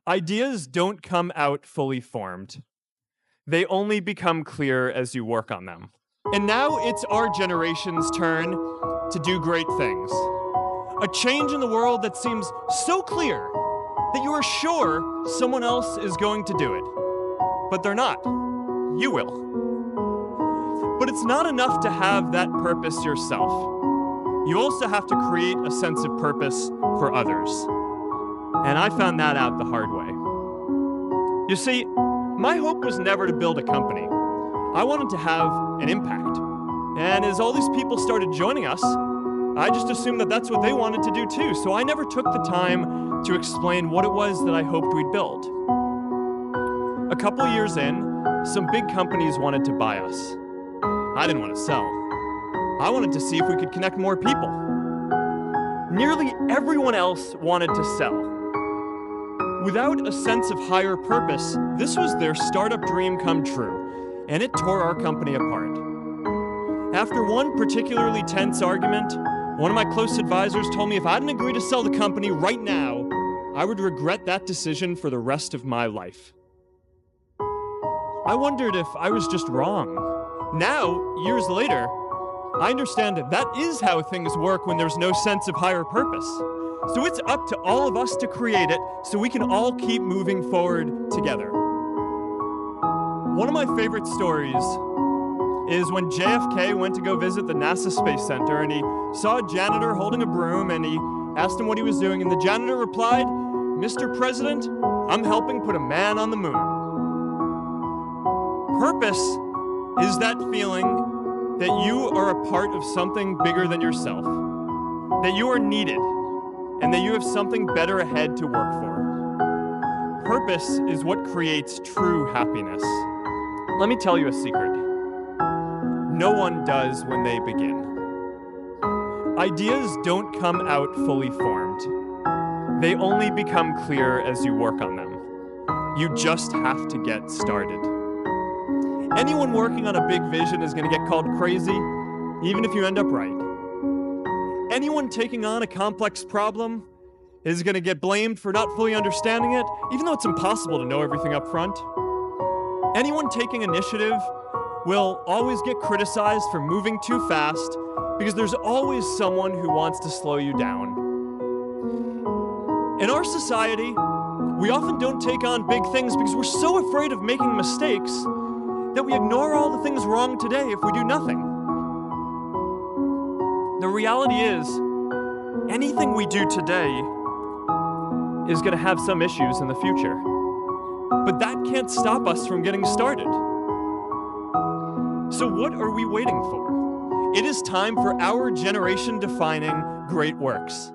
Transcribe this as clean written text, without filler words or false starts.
Ideas don't come out fully formed. They only become clear as you work on them. And now it's our generation's turn to do great things. A change in the world that seems so clear that you are sure someone else is going to do it. But they're not. You will. But it's not enough to have that purpose yourself. You also have to create a sense of purpose for others. And I found that out the hard way. You see, my hope was never to build a company. I wanted to have an impact. And as all these people started joining us, I just assumed that that's what they wanted to do too. So I never took the time to explain what it was that I hoped we'd build. A couple of years in, some big companies wanted to buy us. I didn't want to sell. I wanted to see if we could connect more people. Nearly everyone else wanted to sell. Without a sense of higher purpose, this was their startup dream come true, and it tore our company apart. After one particularly tense argument, one of my close advisors told me if I didn't agree to sell the company right now, I would regret that decision for the rest of my life. I wondered if I was just wrong. Now, years later, I understand that is how things work when there's no sense of higher purpose. So it's up to all of us to create it so we can all keep moving forward together. One of my favorite stories is when JFK went to go visit the NASA Space Center and he saw a janitor holding a broom and he asked him what he was doing, and the janitor replied, "Mr. President, I'm helping put a man on the moon." Purpose is that feeling that you are a part of something bigger than yourself, that you are needed, and that you have something better ahead to work for. Purpose is what creates true happiness. Let me tell you a secret. No one does when they begin. Ideas don't come out fully formed. They only become clear as you work on them. You just have to get started. Anyone working on a big vision is going to get called crazy, even if you end up right. Anyone taking on a complex problem is going to get blamed for not fully understanding it, even though it's impossible to know everything up front. Anyone taking initiative will always get criticized for moving too fast because there's always someone who wants to slow you down. In our society, we often don't take on big things because we're so afraid of making mistakes that we ignore all the things wrong today if we do nothing. The reality is, anything we do today is going to have some issues in the future. But that can't stop us from getting started. So what are we waiting for? It is time for our generation-defining great works.